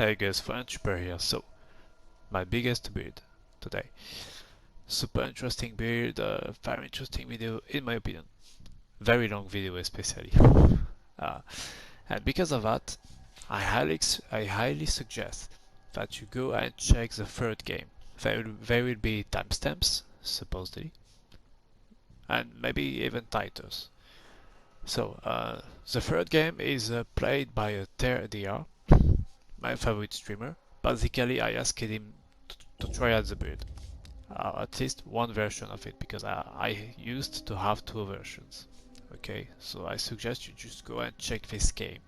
Hey guys, Super here. So, my biggest build today. Super interesting build, very interesting video in my opinion. Very long video especially. Uh, and because of that, I highly suggest that you go and check the third game. There will be timestamps, supposedly, and maybe even titles. So, the third game is played by a TerDR, my favorite streamer. Basically, I asked him to try out the build. At least one version of it, because I used to have two versions. Okay, so I suggest you just go and check this game.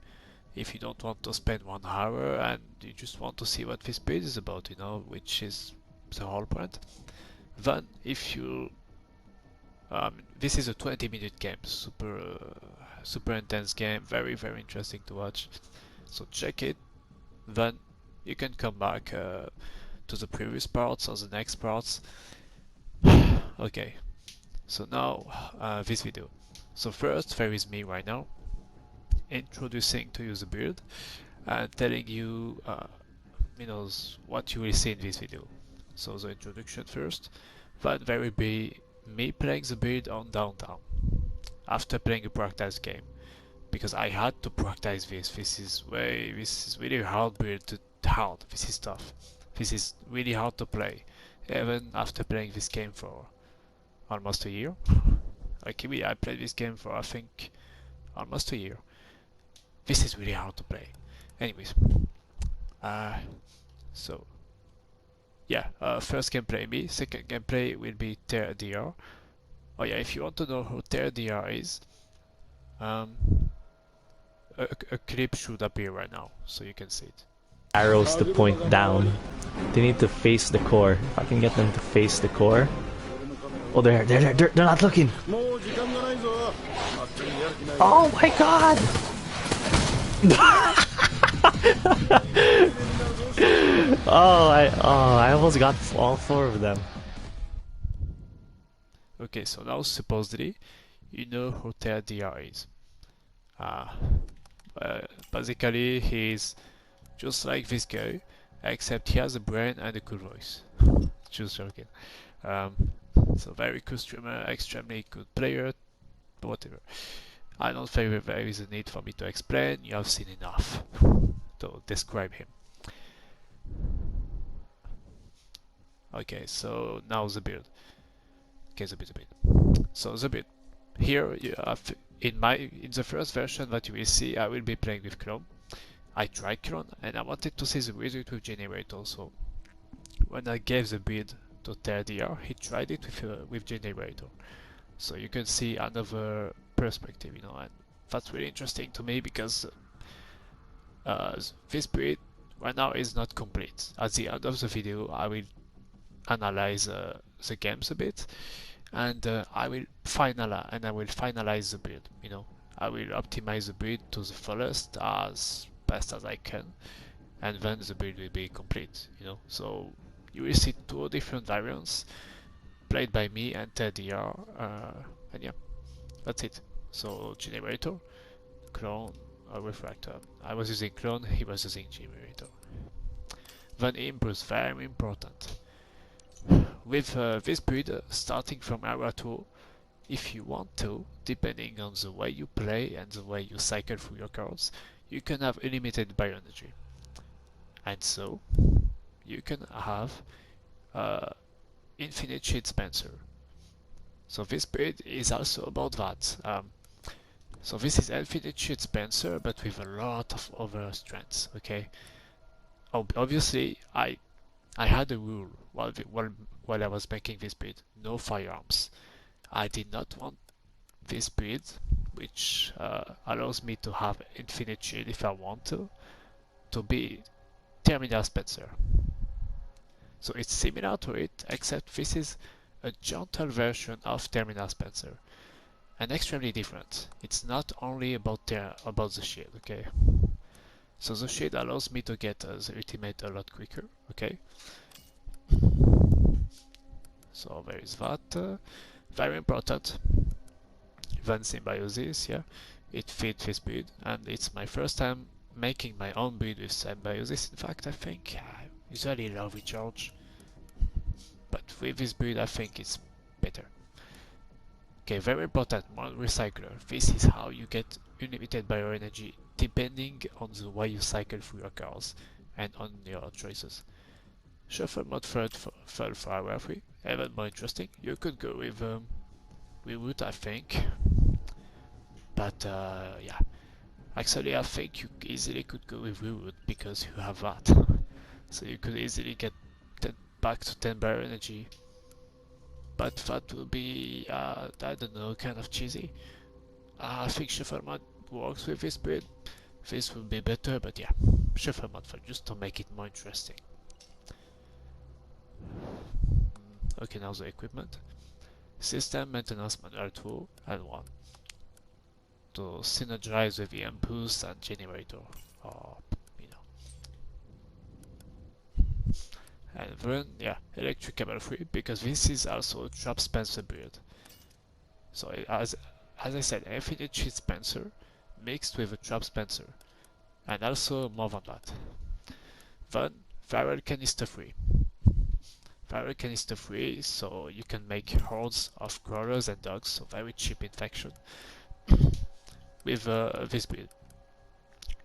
If you don't want to spend 1 hour and you just want to see what this build is about, you know, which is the whole point. Then, if you this is a 20-minute game, super intense game, very interesting to watch. So check it. Then you can come back to the previous parts or the next parts. Okay, so now this video. So first there is me right now introducing to you the build and telling you you know what you will see in this video. So the introduction first, then there will be me playing the build on Downtown after playing a practice game, because I had to practice this. This is really hard build this is tough. This is really hard to play, even after playing this game for almost a year. Like I played this game for I think almost a year. This is really hard to play. Anyways, so yeah, first gameplay me, second gameplay will be TerDR. Oh yeah, if you want to know who TerDR is, um, a clip should appear right now, so you can see it. Arrows to point down. They need to face the core. If I can get them to face the core. Oh, they're not looking. Oh my god! I almost got all four of them. Okay, so now supposedly you know who TerDR is. Basically he's just like this guy, except he has a brain and a cool voice. Just joking. So very cool streamer, extremely good player, whatever. I don't think there is a need for me to explain, you have seen enough to describe him. Okay, so now the build. Okay, the build. So the build. Here you have in the first version that you will see, I will be playing with Clone. I tried Clone and I wanted to see the result with Generator, so when I gave the build to TerDR, he tried it with Generator. So you can see another perspective, you know, and that's really interesting to me because this build right now is not complete. At the end of the video, I will analyze the games a bit, and I will finalize the build. You know, I will optimize the build to the fullest as best as I can, and then the build will be complete. You know, so you will see two different variants played by me and TerDR, and yeah, that's it. So Generator, Clone, Refractor. I was using Clone, he was using Generator. Then Impulse, very important. With this build, starting from Era 2, if you want to, depending on the way you play and the way you cycle through your cards, you can have unlimited bioenergy. And so, you can have infinite shield dispenser. So this build is also about that. So this is infinite shield dispenser, but with a lot of other strengths. Okay. Obviously, I had a rule while I was making this build: no firearms. I did not want this build, which allows me to have infinite shield if I want to be Terminal Dispenser. So it's similar to it, except this is a gentle version of Terminal Dispenser, and extremely different. It's not only about the shield, okay? So the shield allows me to get the ultimate a lot quicker, okay? So there is that. Very important. Then Symbiosis, yeah, it fits this build, and it's my first time making my own build with Symbiosis. In fact, I think I usually love Recharge, but with this build I think it's better. Okay, very important, Mod Recycler. This is how you get unlimited bioenergy depending on the way you cycle through your cars and on your choices. Shuffle Mod third for Hour 3, even more interesting. You could go with Reroute, I think, but yeah. Actually, I think you easily could go with Reroute because you have that. So you could easily get back to 10 bioenergy. But that will be, I don't know, kind of cheesy. I think Shuffle Mod works with this build. This will be better, but yeah, Shuffle Mod for just to make it more interesting. Okay, now the equipment. System Maintenance Manual 2 and 1 to synergize with the impulse and generator, or you know. And then, yeah, Electric Cable 3, because this is also a Trap Spencer build. So as I said, Infinite Sheet Spencer mixed with a Trap Spencer, and also more than that. Then Viral Canister 3. Viral Canister 3, so you can make hordes of crawlers and dogs, so very cheap infection with this build.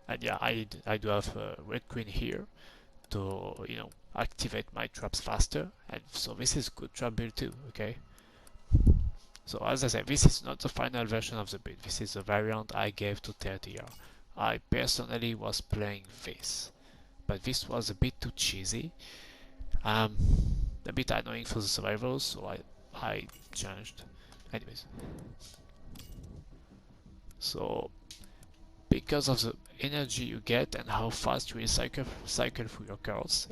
And yeah, I do have Red Queen here to, you know, activate my traps faster, and so this is good trap build too, okay? So as I said, this is not the final version of the build, this is the variant I gave to TRTR. I personally was playing this, but this was a bit too cheesy, a bit annoying for the survivors, so I changed. Anyways, so because of the energy you get and how fast you will cycle through your cards,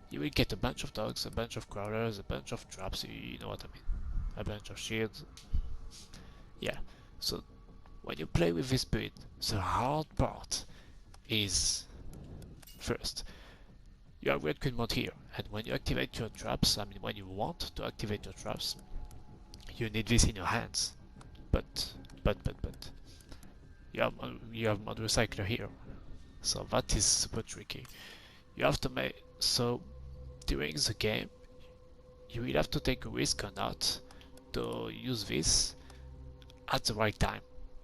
you will get a bunch of dogs, a bunch of crawlers, a bunch of traps, you know what I mean, a bunch of shields. Yeah, so when you play with this build, the hard part is first, you have Red Queen Mod here, and when you activate your traps, I mean when you want to activate your traps, you need this in your hands. But you have Mod Recycler here, so that is super tricky. You have to make so during the game you will have to take a risk or not to use this at the right time.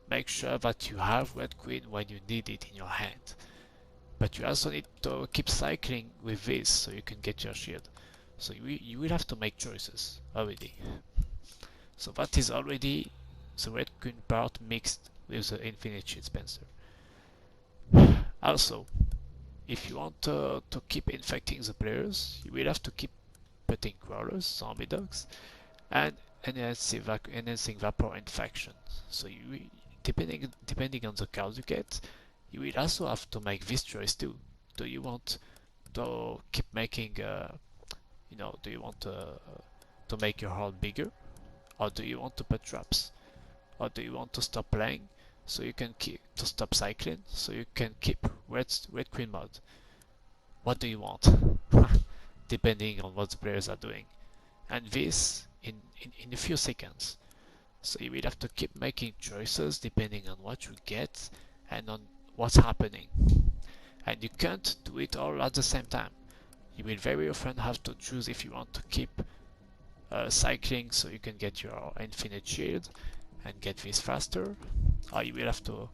Make sure that you have Red Queen when you need it in your hand, but you also need to keep cycling with this so you can get your shield. So you will have to make choices already. So that is already the Red Queen part mixed with the Infinite Sheet Spencer. Also, if you want to keep infecting the players, you will have to keep putting crawlers, zombie dogs, and enhancing vapor infection. So depending on the cards you get, you will also have to make this choice too. Do you want to keep making, you know, do you want to make your horde bigger, or do you want to put traps, or do you want to stop playing so you can stop cycling so you can keep Red Queen Mod? What do you want? Depending on what the players are doing, and this in a few seconds. So you will have to keep making choices depending on what you get and on what's happening, and you can't do it all at the same time. You will very often have to choose if you want to keep cycling so you can get your infinite shield and get this faster, or you will have to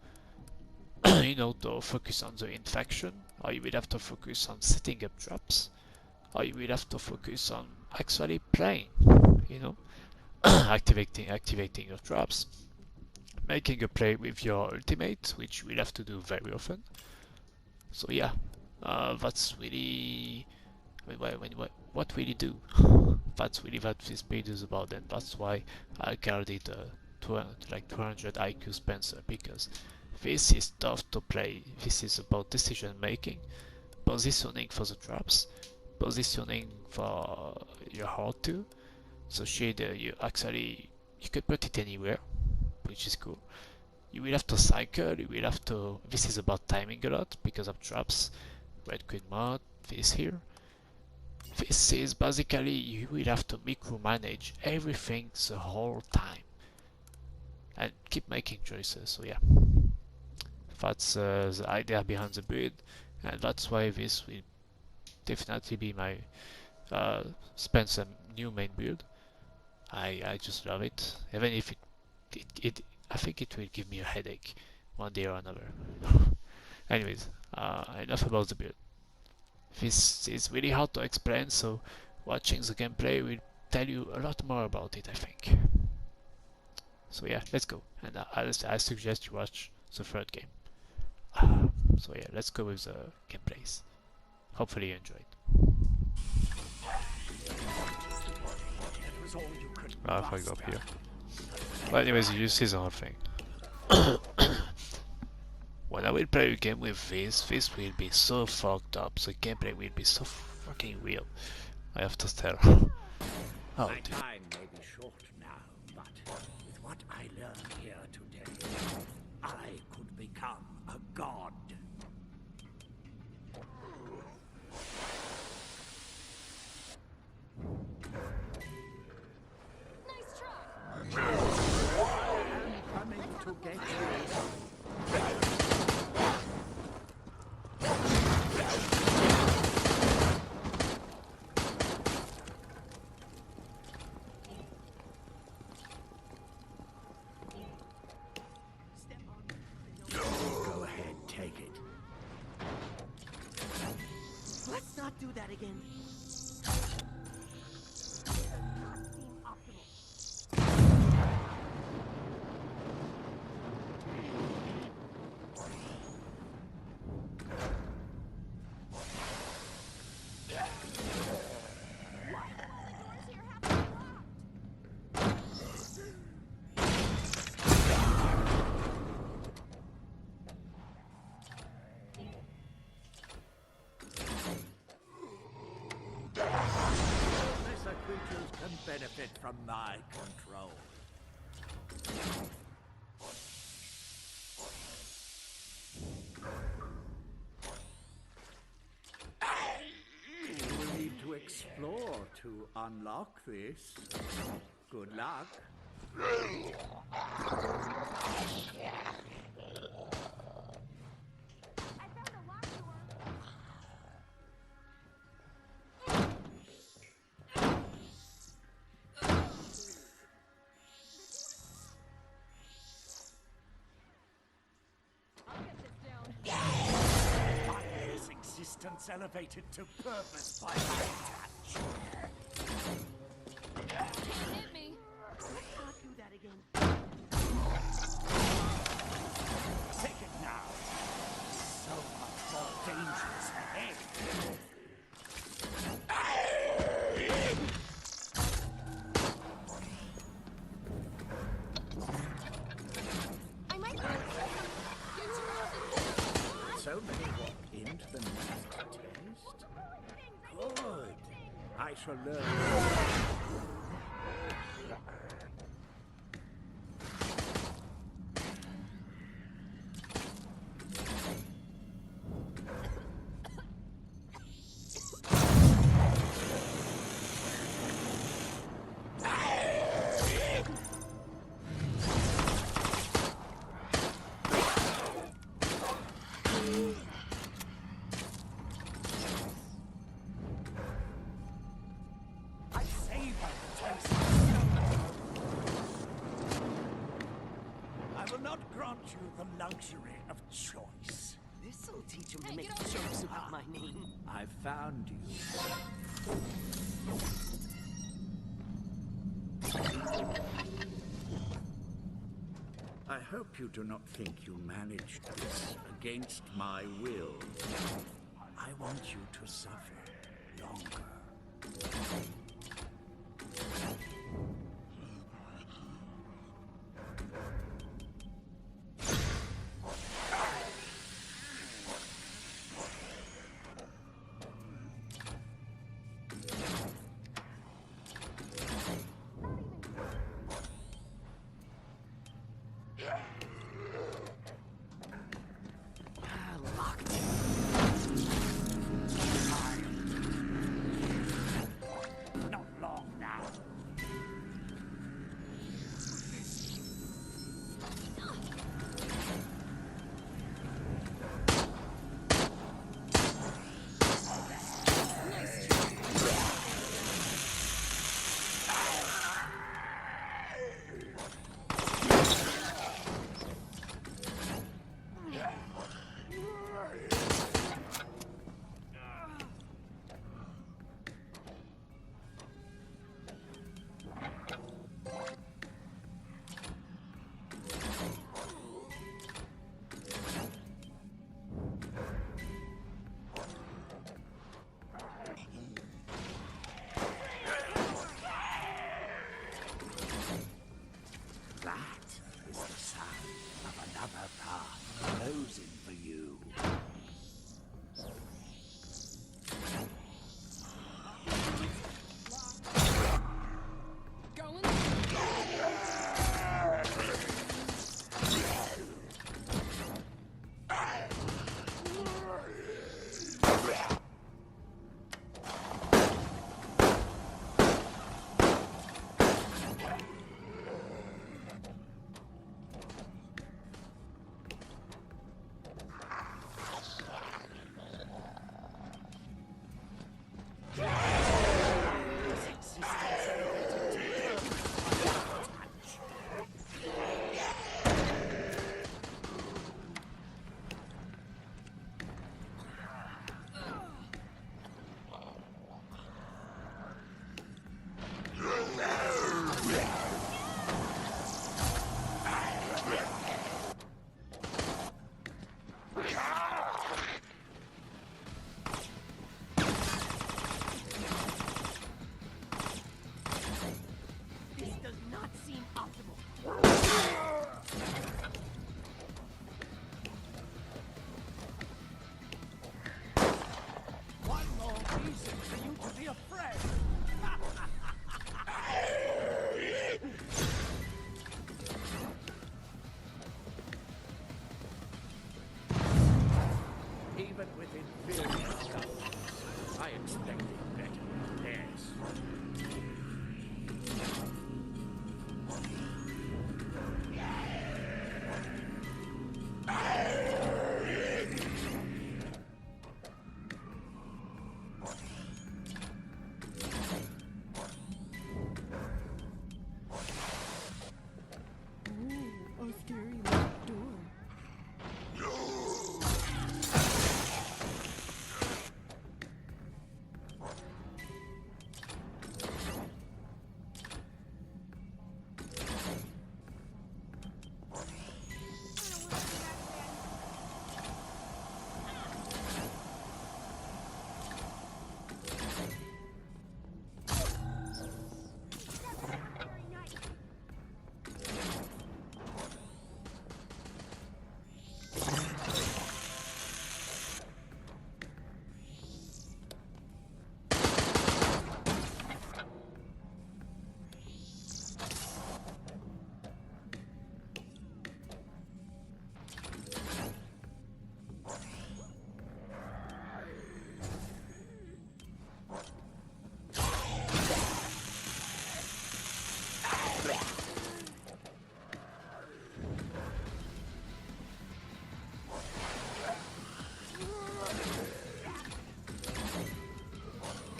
you know, to focus on the infection, or you will have to focus on setting up traps, or you will have to focus on actually playing, you know, activating your traps, making a play with your ultimate, which you will have to do very often. So yeah, that's really, I mean, what really do? That's really what this build is about, and that's why I called it like 200 IQ Spencer, because this is tough to play. This is about decision making, positioning for the traps, positioning for your horde too. So shade, you could put it anywhere, which is cool. You will have to cycle, you will have to, this is about timing a lot because of traps, Red Queen Mod, this here. This is basically, you will have to micromanage everything the whole time and keep making choices. So yeah, That's the idea behind the build, and that's why this will definitely be my Spencer new main build. I just love it, even if it I think it will give me a headache one day or another. Anyways, enough about the build. This is really hard to explain, so watching the gameplay will tell you a lot more about it, I think. So yeah, let's go, and I suggest you watch the third game. So yeah, let's go with the gameplays. Hopefully you enjoyed. If I go up here. But anyways, you see the whole thing. When I will play a game with this will be so fucked up. The gameplay will be so fucking real. I have to tell. Oh, my time may be short now, but with what I learned here today, I could become a god. Nice try. I'm coming to get you. Go ahead, take it. Let's not do that again. Lesser creatures can benefit from my control. You will need to explore to unlock this. Good luck. This existence elevated to purpose by my touch. Hit me. Let's not do that again. Take it now. So much more dangerous ahead. I might So many walk into the night to taste. Good. I shall learn. I savor the taste. I will not grant you the luxury of choice. This'll teach him to make jokes about my name. I found you. I hope you do not think you managed this against my will. I want you to suffer longer. Locked. Not long now. nothing for you to be afraid. Even with inferior stuff, I expected better than this. Ooh, a scary locked door.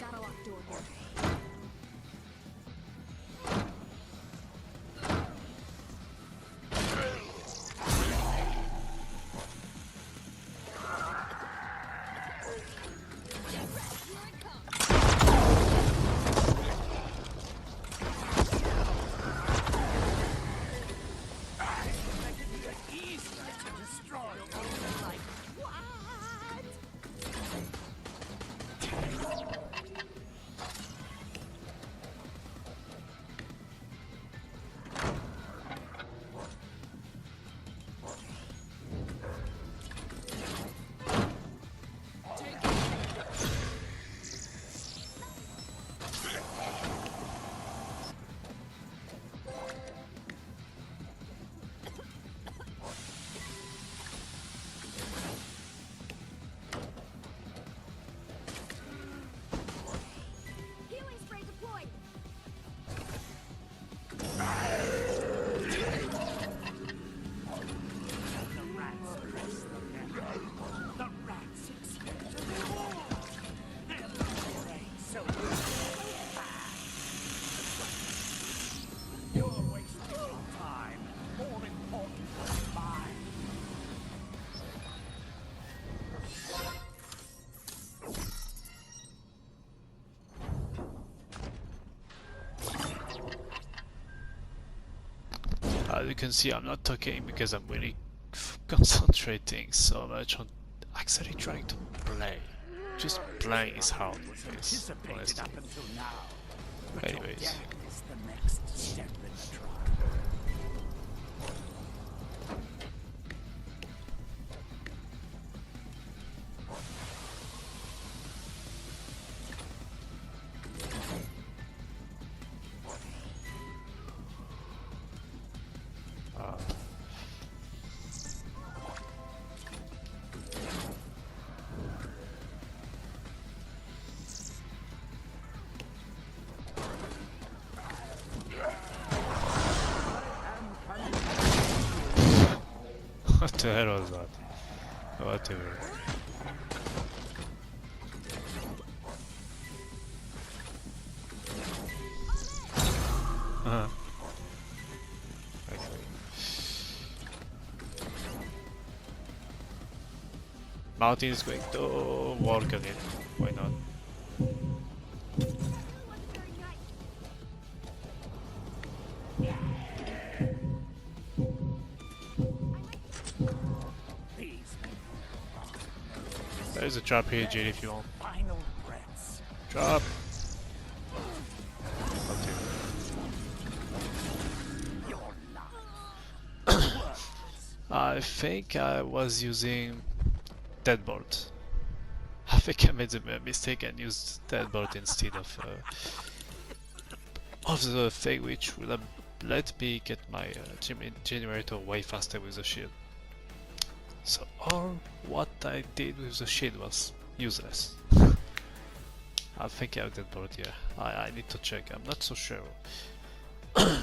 Got a locked door here. Healing spray deployed. The rats press the metal. The rats expect a reward. Their blood ain't so bad. You're wasting your time. More important than mine. As you can see, I'm not talking because I'm really concentrating so much on actually trying to play. Just playing is hard with this, Anticipated honestly. up until now. But your Anyways. death is the next step in the trial. What the hell was that? Whatever. Uh-huh. Okay. Martin is going to work on it. Why not? These There's a trap here, Jade, if you want. final breaths. Trap! Your life. I think I was using Deadbolt. I think I made a mistake and used that bolt instead of the thing, which would have let me get my generator way faster with the shield. So all what I did with the shield was useless. I think I have that bolt here. I need to check, I'm not so sure. Okay.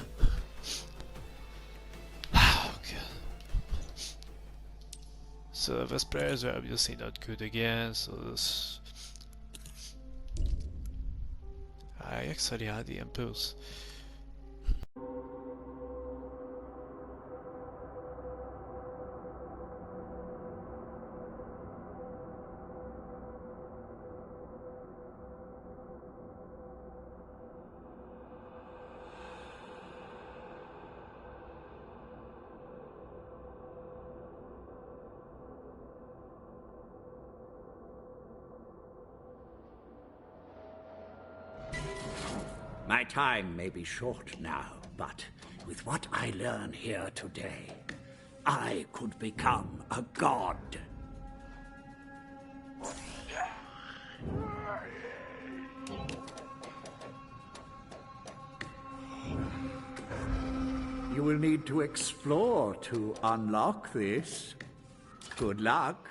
So the players are obviously not good again, so this... I actually had the impulse. My time may be short now, but with what I learn here today, I could become a god. You will need to explore to unlock this. Good luck.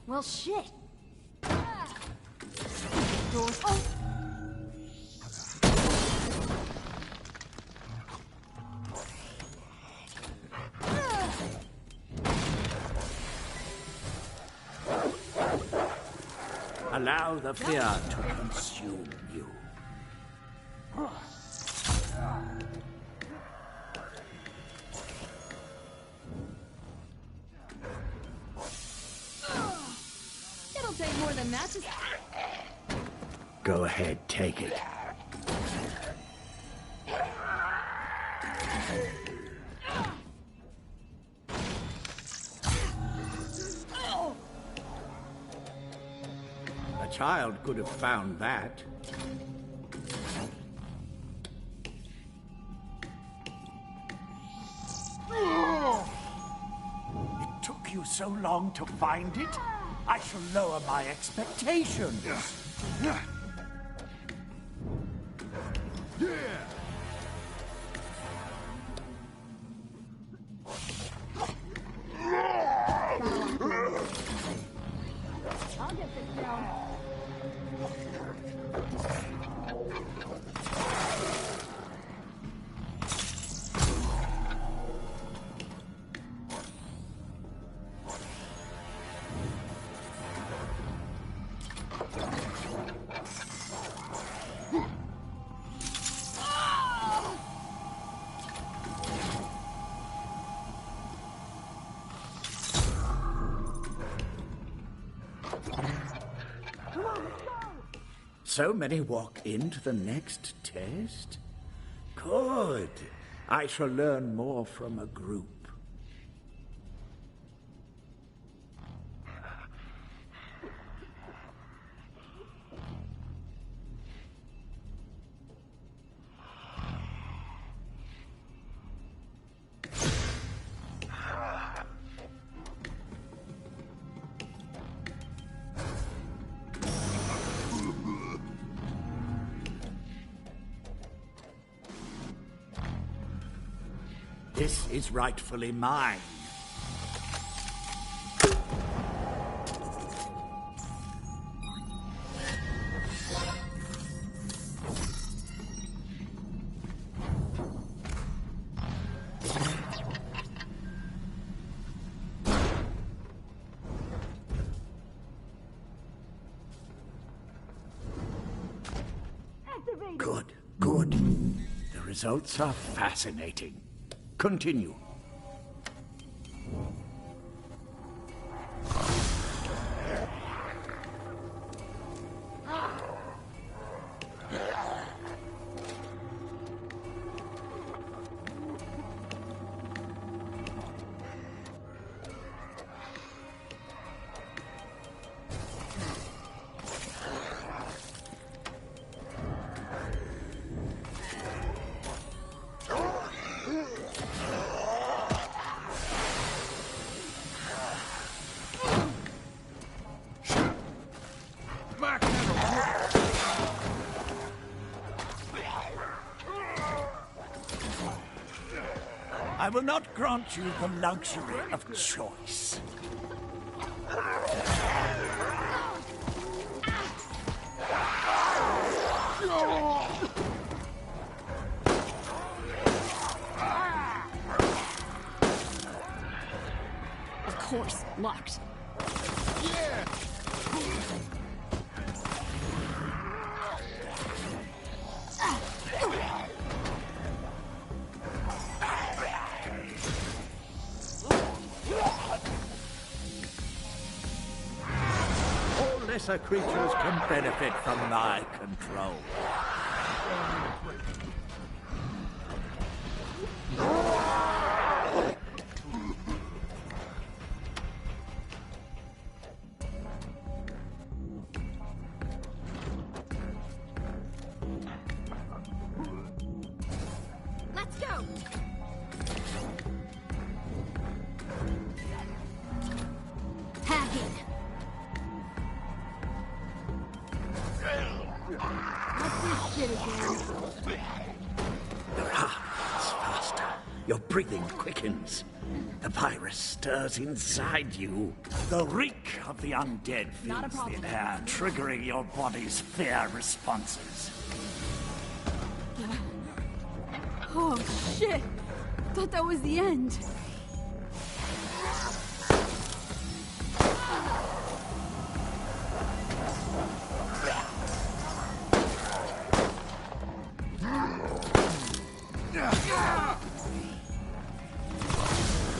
Well, shit. Doors. Oh. Allow the fear to consume you. It'll take more than that to... Go ahead, take it. A child could have found that. It took you so long to find it? I shall lower my expectations. I'll get this down. So many walk into the next test? Good. I shall learn more from a group. This is rightfully mine. Good, good. The results are fascinating. Continue. I will not grant you the luxury of choice. Of course, locked. All lesser creatures can benefit from my control. Let's go! Hacking! What's this shit again? Your heart beats faster. Your breathing quickens. The virus stirs inside you. The reek of the undead Not a fills problem. the air, triggering your body's fear responses. Oh, shit! Thought that was the end.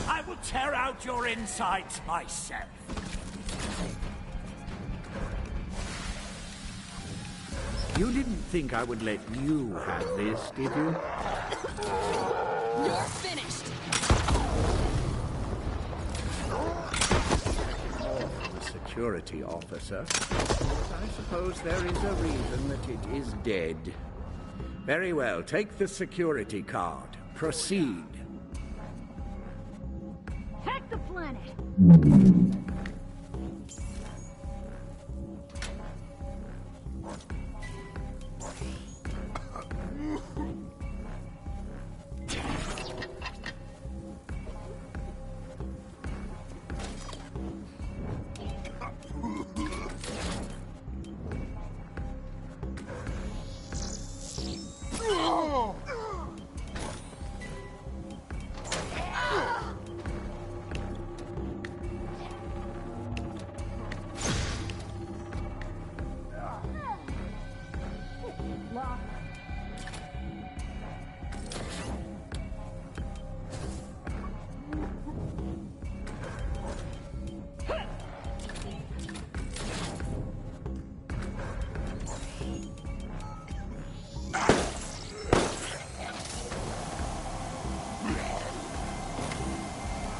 I will tear out your insides myself. You didn't think I would let you have this, did you? You're finished! The security officer. I suppose there is a reason that it is dead. Very well, take the security card. Proceed. Hack the planet!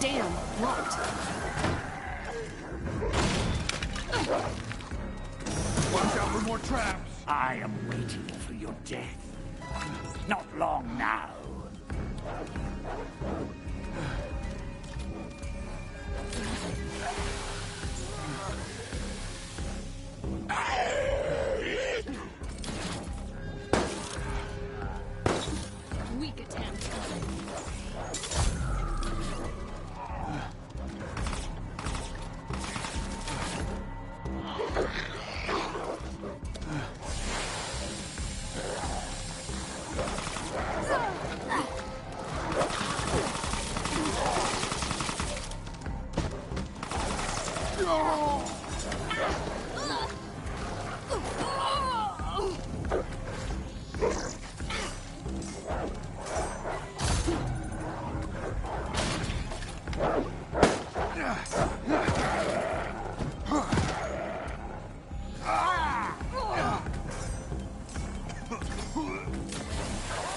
Damn, locked. Watch out for more traps! I am waiting for your death. Not long now. Weak attempt.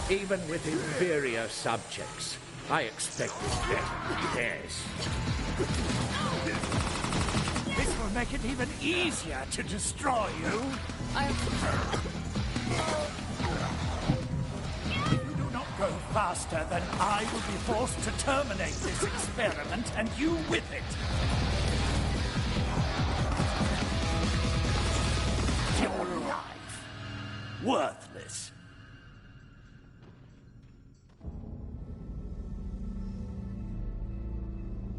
Even with inferior subjects, I expected better than this. This will make it even easier to destroy you. If you do not go faster, then I will be forced to terminate this experiment, and you with it. Your life. Worthless.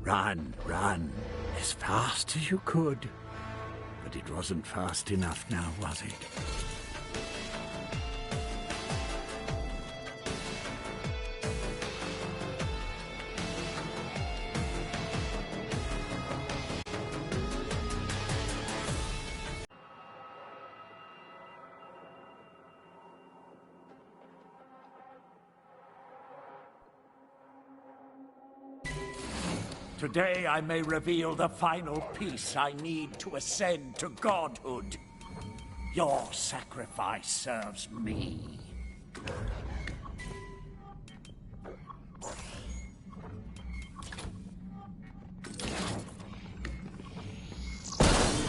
Run, run, as fast as you could. But it wasn't fast enough now, was it? Today I may reveal the final piece I need to ascend to godhood. Your sacrifice serves me.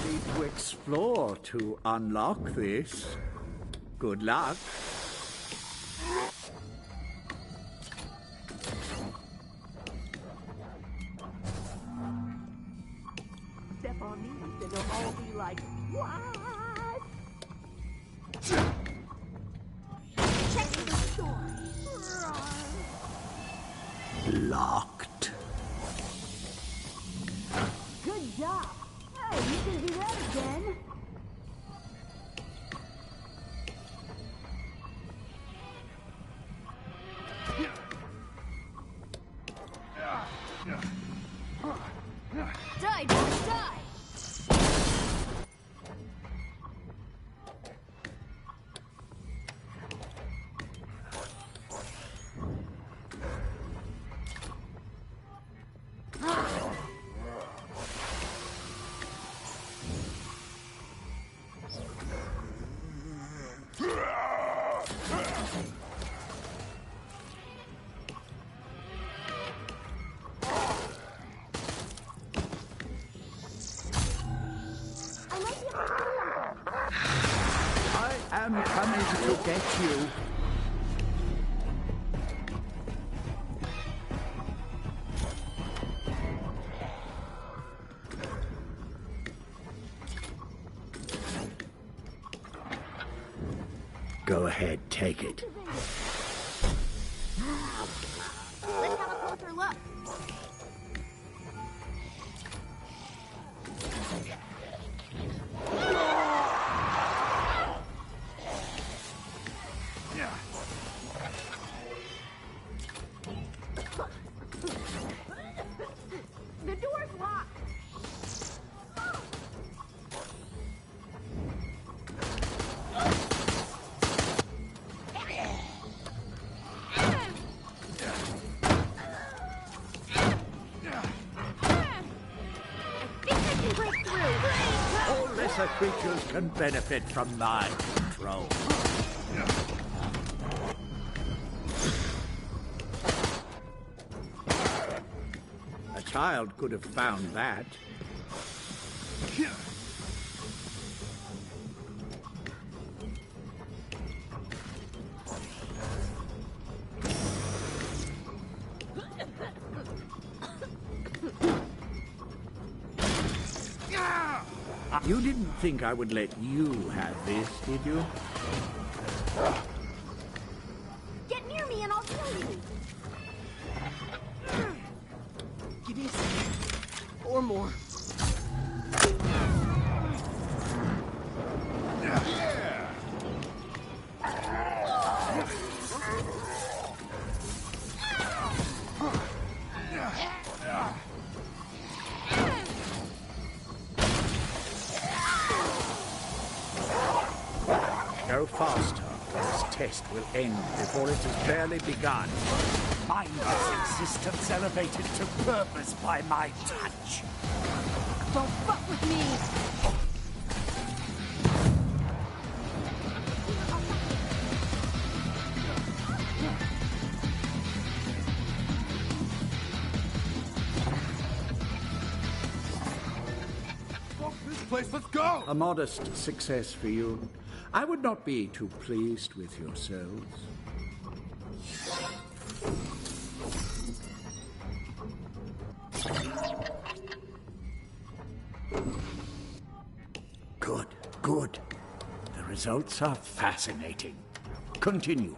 You need to explore to unlock this. Good luck. Step on me, then they'll all be like, what? Check the store. Locked. Good job. Hey, you can do that again. Die, die, die! I'm coming to get you. Go ahead, take it. Let's have a closer look. The door's locked. All lesser creatures can benefit from my control. A child could have found that. You didn't think I would let you have this, did you? Get near me and I'll kill you. Give me a second. Or more. Go faster. This test will end before it has barely begun. Mindless existence elevated to purpose by my touch. Don't fuck with me. Fuck this place, let's go! A modest success for you. I would not be too pleased with yourselves. Good, good. The results are fascinating. Continue.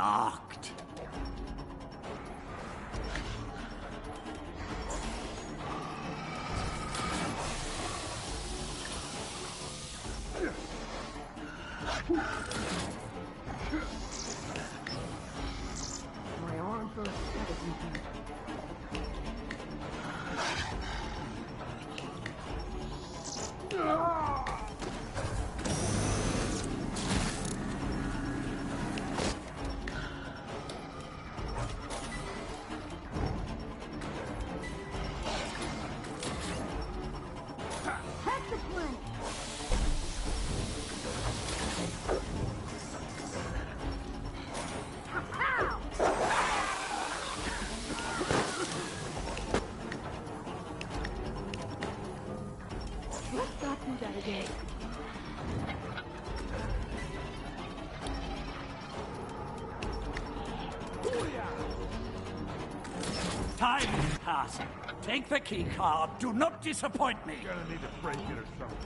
locked. My arms are heavy. Hack the planet! Let's not do that again. Time is passing. Take the key card. Do not disappoint me. Gonna need to break it or something.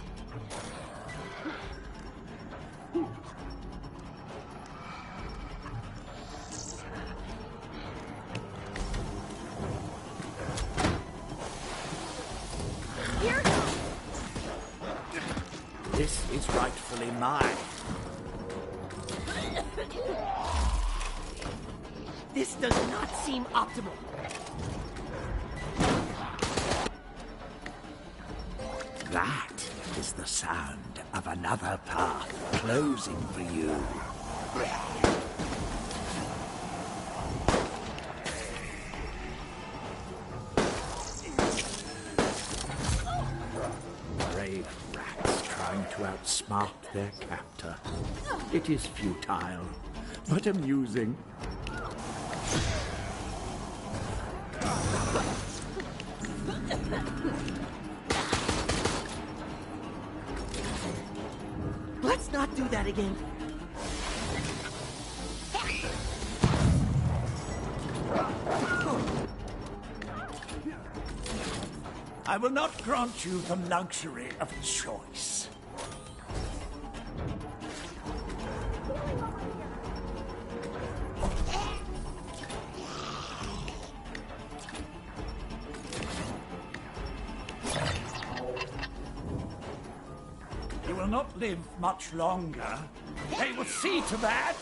Here goes! This is rightfully mine. This does not seem optimal. That is the sound of another path closing for you. Brave rats trying to outsmart their captor. It is futile, but amusing. Let's not do that again. I will not grant you the luxury of choice. You will not live much longer. They will see to that.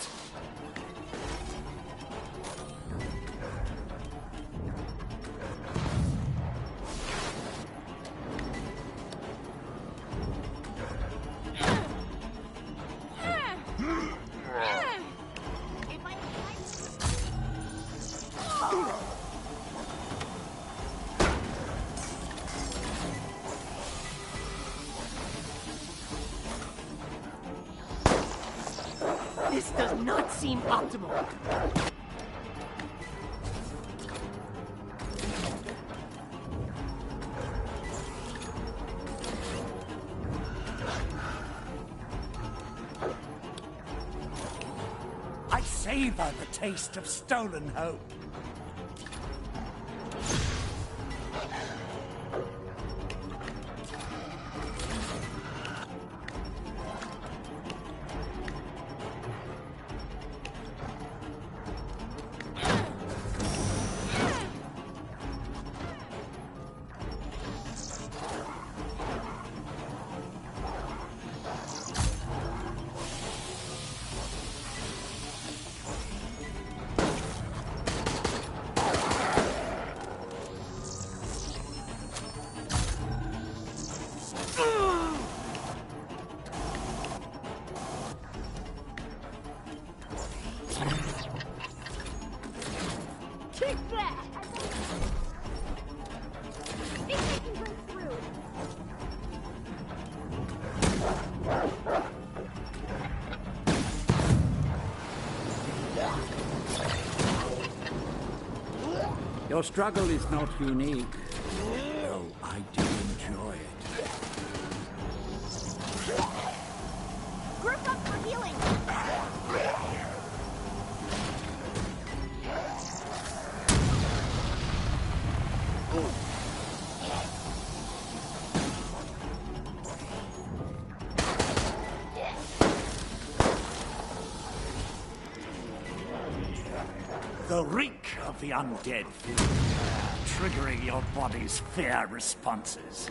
This does not seem optimal. I savor the taste of stolen hope. Take that! Think I can break through. Your struggle is not unique, though I do enjoy it. Group up for healing! The reek of the undead food, triggering your body's fear responses.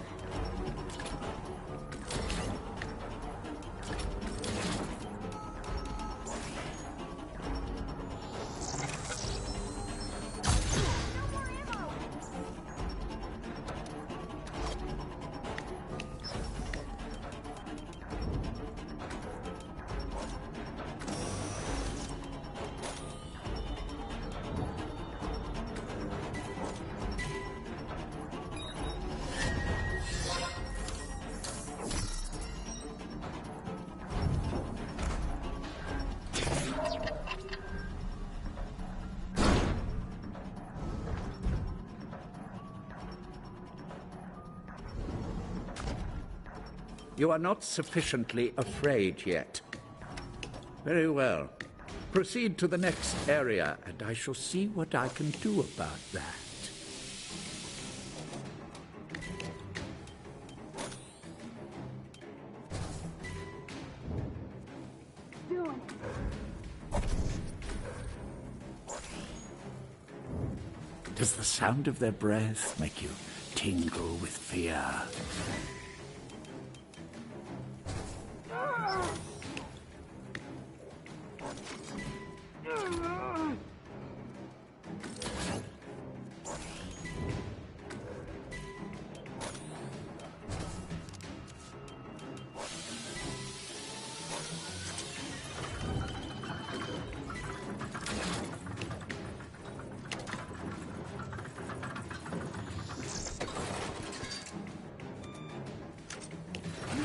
You are not sufficiently afraid yet. Very well. Proceed to the next area, and I shall see what I can do about that. Does the sound of their breath make you tingle with fear?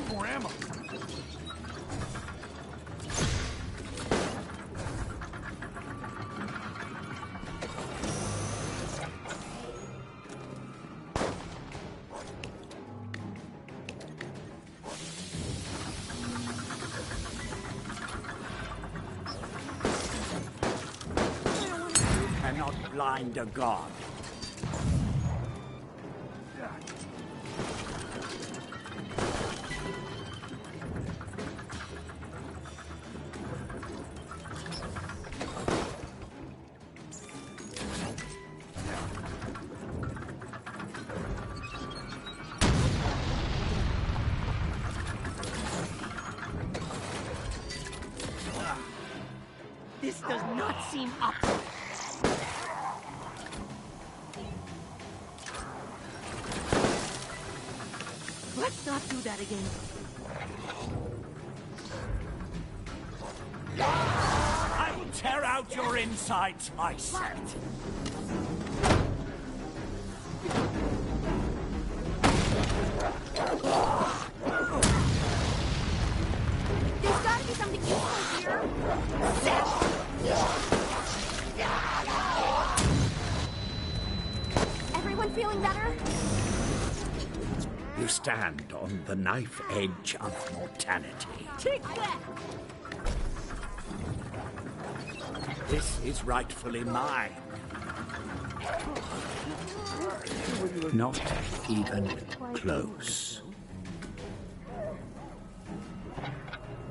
More ammo. Cannot blind a god. This does not seem optimal. Let's not do that again. I will tear out your insides myself. There's gotta be something useful here. Everyone feeling better? You stand on the knife edge of mortality. Take that! This is rightfully mine. Not even close.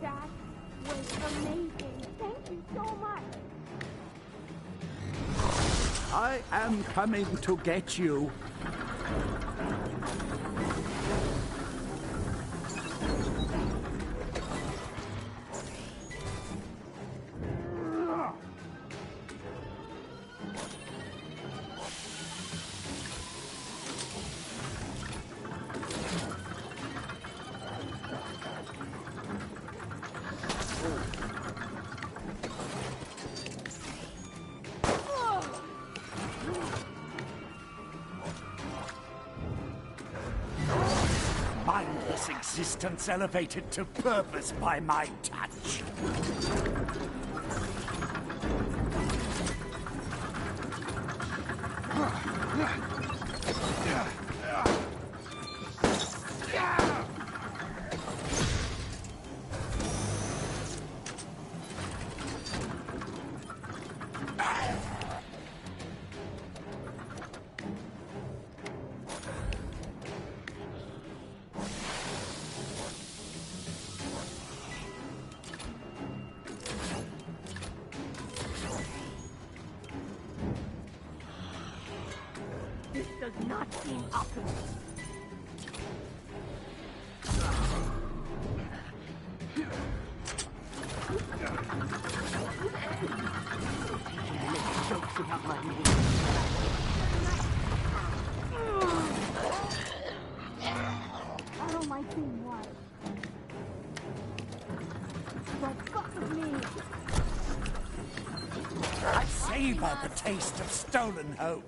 That was amazing. Thank you so much. I am coming to get you. Mindless existence elevated to purpose by my touch. I've seen uppers. Jokes about my name. I don't like being white. But fuck with me. I savor the taste of stolen hope.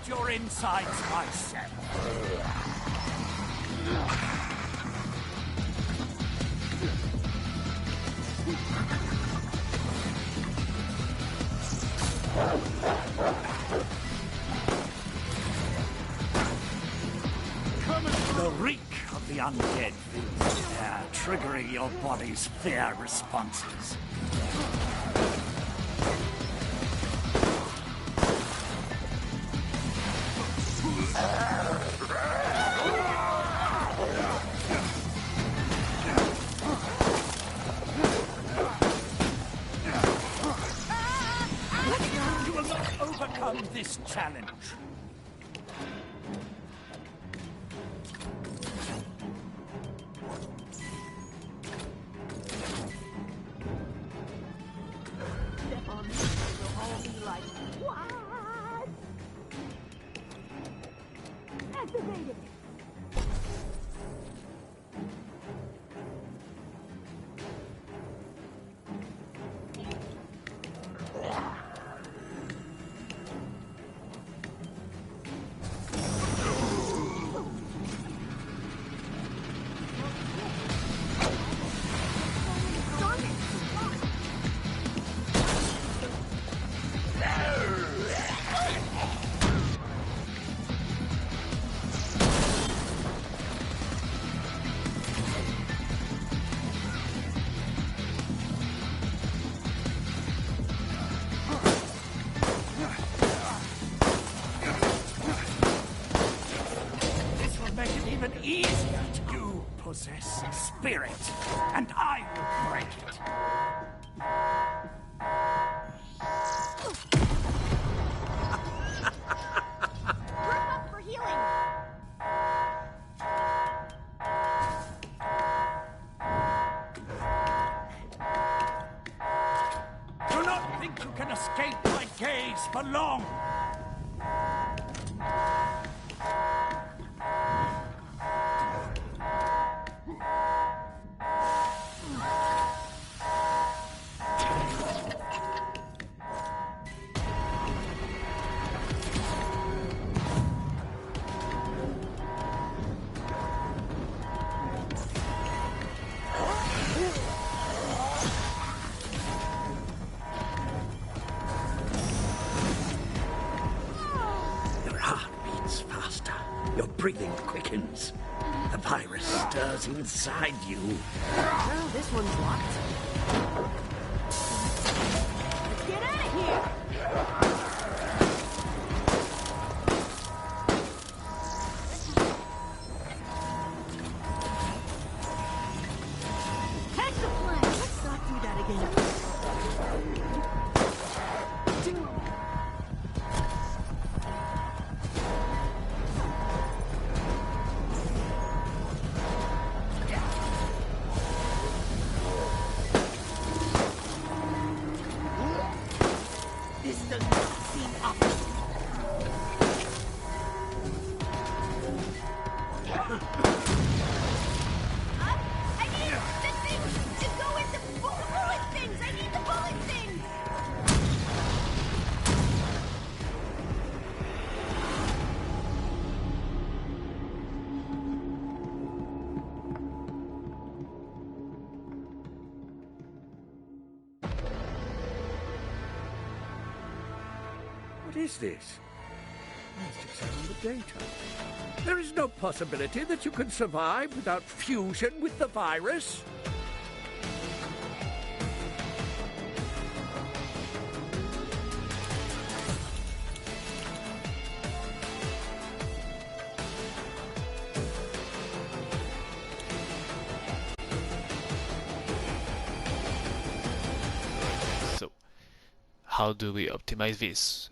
Your insides myself. The reek of the undead fills the air, triggering your body's fear responses. You will not overcome this challenge. Step on me, they'll all be like, what? Activated. Easier. You possess spirit, and I will break it. Group up for healing. Do not think you can escape my gaze for long. Your breathing quickens. The virus stirs inside you. Well, this one's locked. Let's get out of here. Hexaplan. Let's not do that again. This does not What is this? Let's examine the data. There is no possibility that you can survive without fusion with the virus. So, how do we optimize this?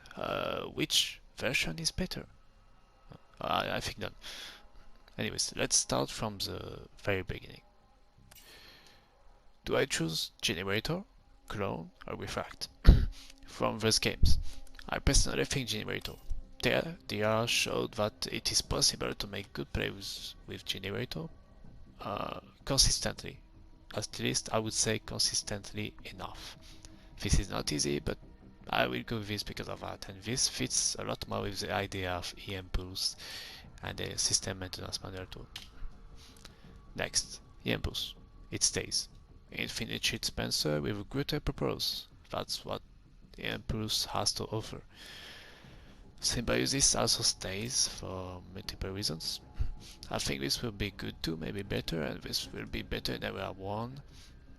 Which version is better? I think none. Anyways, let's start from the very beginning. Do I choose Generator, Clone, or Refract? From those games, I personally think Generator. There, DR showed that it is possible to make good plays with Generator consistently. At least I would say consistently enough. This is not easy, but I will go with this because of that, and this fits a lot more with the idea of EM Pulse and the system maintenance manual tool. Next, EM Pulse. It stays. Infinite Sheet Spencer with a greater purpose. That's what EM Pulse has to offer. Symbiosis also stays for multiple reasons. I think this will be good too, maybe better, and this will be better in Area 1,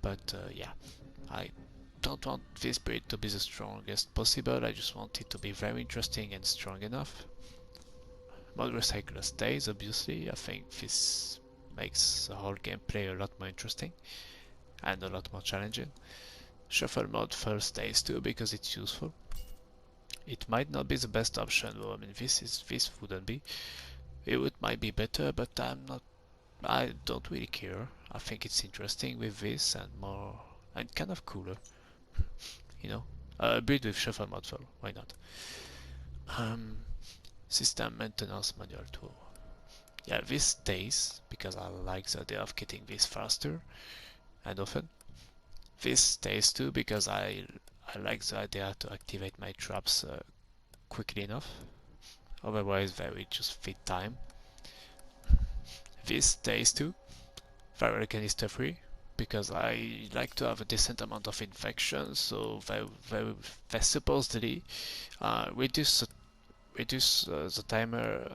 but yeah, I don't want this build to be the strongest possible, I just want it to be very interesting and strong enough. Mode Recycler stays, obviously. I think this makes the whole gameplay a lot more interesting and a lot more challenging. Shuffle mode first stays too because it's useful. It might not be the best option though, I mean this wouldn't be. It might be better, but I don't really care. I think it's interesting with this and more, and kind of cooler. You know, a build with shuffle mode, so why not? System maintenance manual tool. Yeah, this stays because I like the idea of getting this faster and often. This stays too because I like the idea to activate my traps quickly enough. Otherwise they will just feed time. This stays too. Viral canister free because I like to have a decent amount of infection, so they supposedly reduce the timer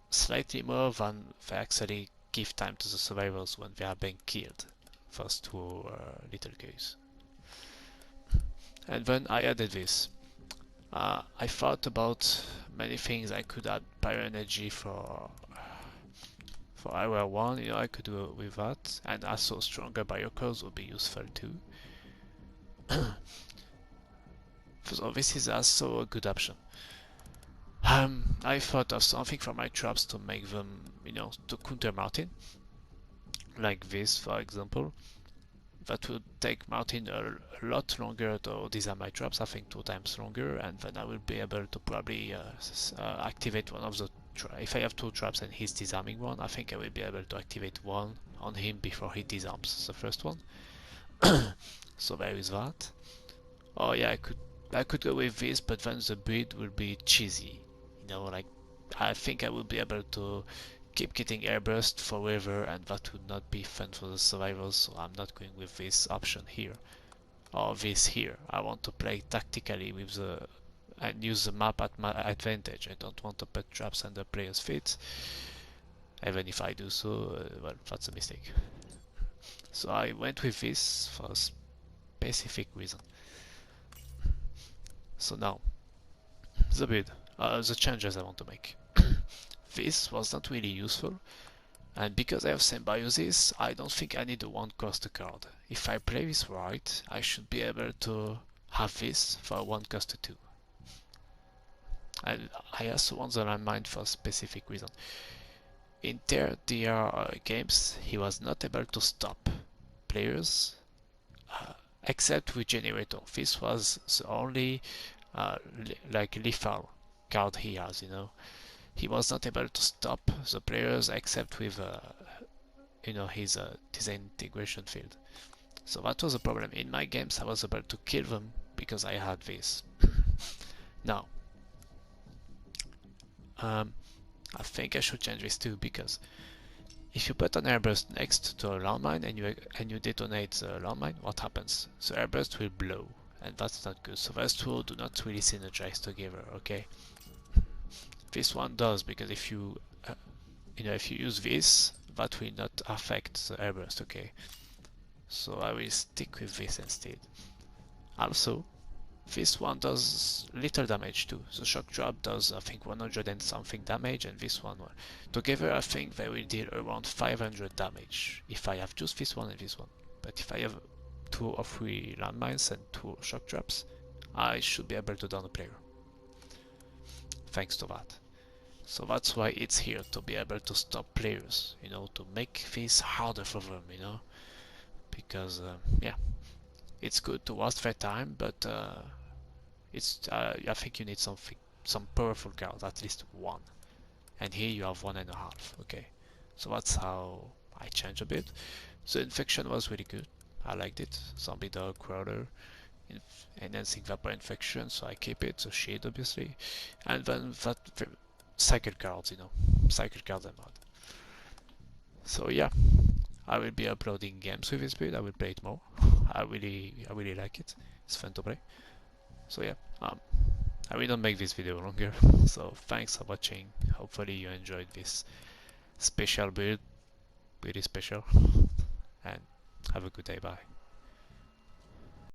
slightly more than they actually give time to the survivors when they are being killed. First two little guys. And then I added this. I thought about many things I could add pyro energy for Area 1, you know, I could do with that, and also stronger biocores would be useful too. So this is also a good option. I thought of something for my traps to make them, you know, to counter Martin. Like this, for example. That would take Martin a lot longer to design my traps, I think 2 times longer, and then I will be able to probably activate one of the if I have 2 traps and he's disarming one, I think I will be able to activate one on him before he disarms the first one. So there is that. Oh yeah, I could go with this, but then the build will be cheesy. You know, like I think I will be able to keep getting airburst forever, and that would not be fun for the survivors, so I'm not going with this option here. Or this here. I want to play tactically with and use the map at my advantage. I don't want to put traps under players' feet. Even if I do so, well, that's a mistake. So I went with this for a specific reason. So now, the build, the changes I want to make. This was not really useful, and because I have Symbiosis, I don't think I need a 1 cost card. If I play this right, I should be able to have this for a 1 cost 2. And I also want the landmine for a specific reason. In DR games, he was not able to stop players except with Generator. This was the only like lethal card he has, you know. He was not able to stop the players except with you know, his disintegration field. So that was a problem. In my games I was able to kill them because I had this. Now I think I should change this too, because if you put an airburst next to a landmine and you detonate the landmine, what happens? The airburst will blow, and that's not good. So those two do not really synergize together, okay? This one does, because if you if you use this, that will not affect the airburst, okay? So I will stick with this instead. Also, this one does little damage too. The shock drop does, I think, 100 and something damage, and this one, together I think they will deal around 500 damage if I have just this one and this one. But if I have 2 or 3 landmines and 2 shock drops, I should be able to down a player. Thanks to that. So that's why it's here, to be able to stop players, you know, to make this harder for them, you know. Because, yeah, it's good to waste their time, but I think you need some powerful cards, at least one. And here you have 1.5, okay. So that's how I changed a bit. The infection was really good. I liked it. Zombie dog, crawler, enhancing vapor infection, so I keep it. So shield, obviously, and then that cycle cards, you know, cycle cards and mod. So yeah, I will be uploading games with this build. I will play it more. I really like it. It's fun to play. So yeah, I will not make this video longer. So thanks for watching. Hopefully you enjoyed this special build, really special, and have a good day. Bye.